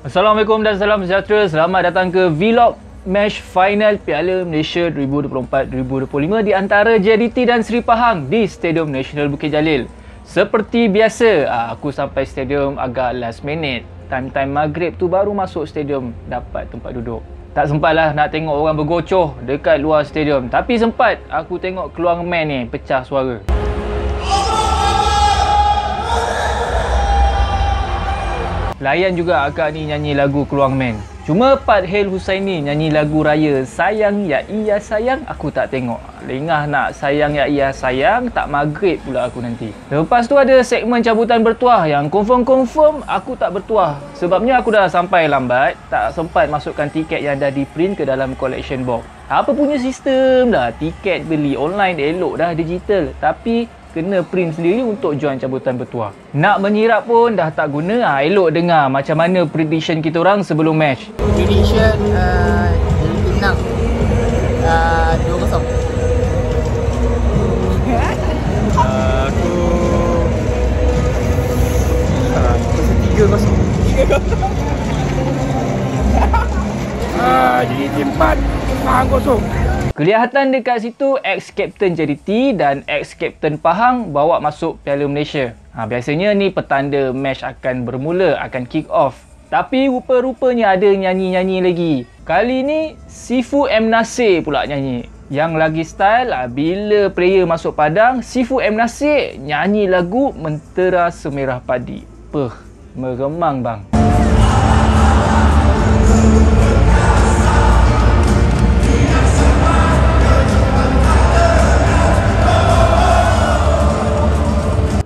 Assalamualaikum dan salam sejahtera. Selamat datang ke vlog match final Piala Malaysia 2024-2025 di antara JDT dan Seri Pahang di Stadium Nasional Bukit Jalil. Seperti biasa, aku sampai stadium agak last minute. Time maghrib tu baru masuk stadium dapat tempat duduk. Tak sempatlah nak tengok orang bergocoh dekat luar stadium. Tapi sempat aku tengok keluar man ni pecah suara. Layan juga akak ni nyanyi lagu Keluang Man. Cuma Pat Hail Husaini nyanyi lagu raya Sayang Ya Iya Sayang aku tak tengok. Lengah nak Sayang Ya Iya Sayang, tak maghrib pula aku nanti. Lepas tu ada segmen cabutan bertuah yang confirm aku tak bertuah. Sebabnya aku dah sampai lambat, tak sempat masukkan tiket yang dah di print ke dalam collection box. Apa punya sistem dah, tiket beli online elok dah digital. Tapi kena print sendiri untuk join cabutan bertuah. Nak menyirap pun dah tak guna. Elok dengar macam mana prediction kita orang sebelum match. Prediction menang 2-0. Aku 3-0. Jadi 4-0. Kelihatan dekat situ ex-captain JDT dan ex-captain Pahang bawa masuk Piala Malaysia. Biasanya ni petanda match akan bermula, akan kick off. Tapi rupa-rupanya ada nyanyi-nyanyi lagi. Kali ni Sifu M. Nasir pula nyanyi. Yang lagi style, bila player masuk padang, Sifu M. Nasir nyanyi lagu Mentera Semerah Padi. Meremang bang.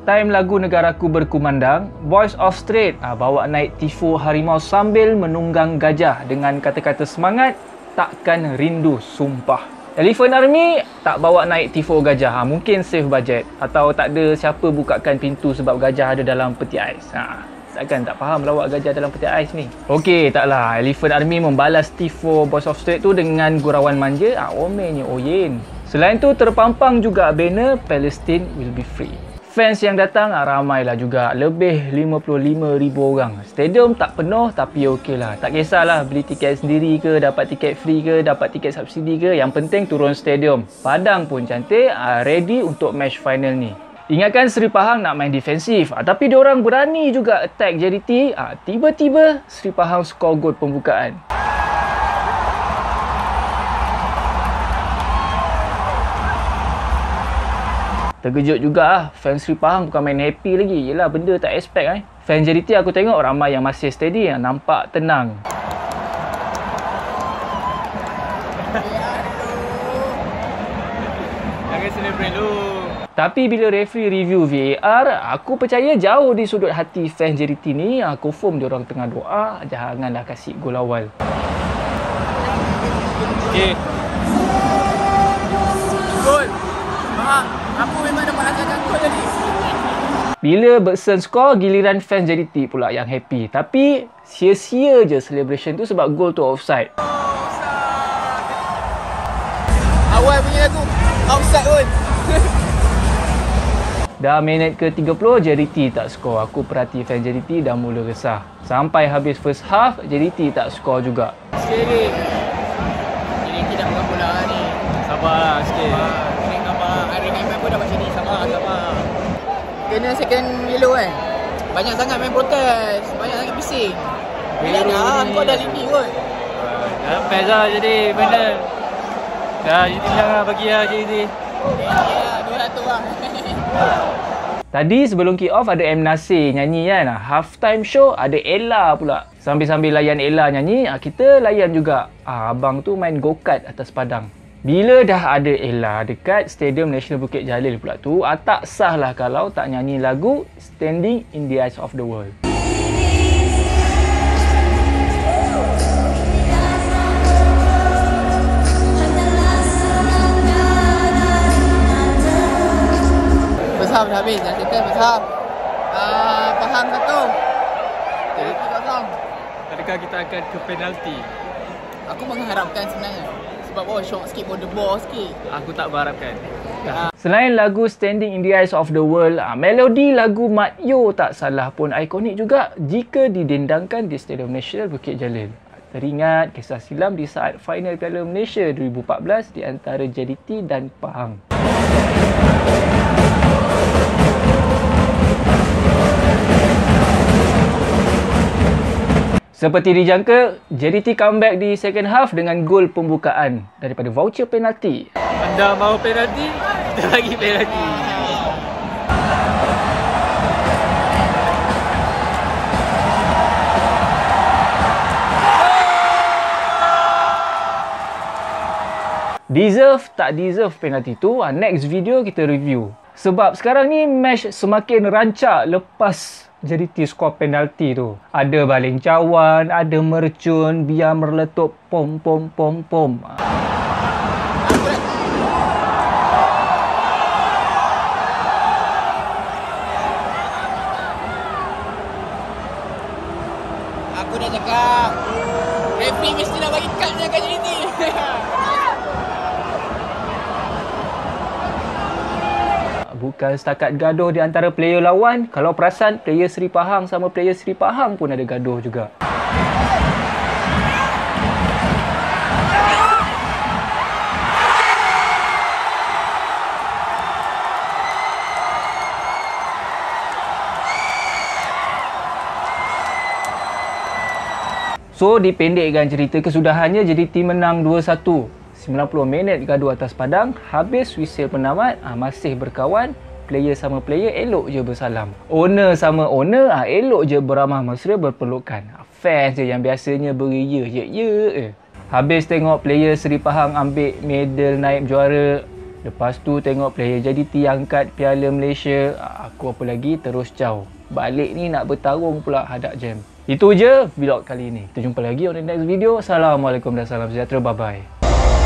Time lagu Negaraku Berkumandang, Boys of Straight bawa naik tifo harimau sambil menunggang gajah dengan kata-kata semangat, takkan rindu sumpah. Elephant Army tak bawa naik tifo gajah, mungkin save budget atau tak ada siapa bukakan pintu sebab gajah ada dalam peti ais. Takkan tak faham lawak gajah dalam peti ais ni. Okey, taklah. Elephant Army membalas tifo Boys of Straight tu dengan gurauan manja, omennya oyen. Selain tu terpampang juga banner Palestine will be free. Fans yang datang ramailah juga, lebih 55,000 orang. Stadium tak penuh tapi okeylah. Tak kisahlah beli tiket sendiri ke, dapat tiket free ke, dapat tiket subsidi ke, yang penting turun stadium. Padang pun cantik, ready untuk match final ni. Ingatkan Seri Pahang nak main defensif, tapi diorang berani juga attack JDT. Tiba-tiba Seri Pahang skor gol pembukaan. Terkejut juga fans Seri Pahang bukan main happy lagi. Yelah, benda tak expect Fan JDT aku tengok ramai yang masih steady, yang nampak tenang. Jangan celebrate dulu. Tapi bila referee review VAR, aku percaya jauh di sudut hati fans JDT ni, confirm diorang tengah doa janganlah kasih gol awal. Okey. Gol. Aku memang dapat rasakan gol tadi. Bila Bergson skor, giliran fans JDT pula yang happy. Tapi sia-sia je celebration tu sebab gol tu offside. Awal punya lagu offside pun. Dah minit ke-30, JDT tak skor. Aku perhati fans JDT dah mula resah. Sampai habis first half, JDT tak skor juga. Sikit. JDT dah pegang bola ni. Sabarlah sikit. RMM pun dah macam ni, sabar. Kena second yellow Banyak sangat main protes, banyak sangat bising. Bila dah, kau dah leading kot. Dah best lah jadi benda. Dah jadi jangan bagi lah jadi. Ya, 200 lah. Tadi sebelum kick off ada M. Nasir nyanyi kan. Half time show ada Ella pula. Sambil-sambil layan Ella nyanyi, kita layan juga. Abang tu main go-kart atas padang. Bila dah ada Ella dekat Stadium Nasional Bukit Jalil pula tu, tak sah lah kalau tak nyanyi lagu Standing in the Eyes of the World. First half dah habis, dah settle first half. Pahang 1. Jadi 3-0. Adakah kita akan ke penalti? Aku mengharapkan sebenarnya. Sebab shock sikit border ball sikit. Aku tak berharapkan. Selain lagu Standing in the Eyes of the World, melodi lagu Mat Yo tak salah pun ikonik juga jika didendangkan di Stadium Nasional Bukit Jalil. Teringat kisah silam di saat final Piala Malaysia 2014 di antara JDT dan Pahang. Seperti dijangka, JDT comeback di second half dengan gol pembukaan daripada voucher penalti. Anda mahu penalti, kita bagi penalti. Deserve tak deserve penalti tu, next video kita review. Sebab sekarang ni match semakin rancak lepas JDT skor penalti tu. Ada baling cawan, ada mercun, biar merletup pom pom pom pom. Aku dah cakap, referee mesti nak bagi kad dia kat JDT. Bukan setakat gaduh di antara player lawan. Kalau perasan, player Seri Pahang sama player Seri Pahang pun ada gaduh juga. So, dipendekkan cerita kesudahannya, JDT menang 2-1. 90 minit gaduh atas padang, habis whistle penamat, masih berkawan, player sama player elok je bersalam. Owner sama owner, elok je beramah mesra berpelukan. Fans je yang biasanya beria, Habis tengok player Seri Pahang ambil medal naib juara. Lepas tu tengok player JDT angkat Piala Malaysia. Aku apa lagi terus jauh. Balik ni nak bertarung pula hadap jam. Itu je vlog kali ini. Kita jumpa lagi on the next video. Assalamualaikum dan salam sejahtera. Bye-bye.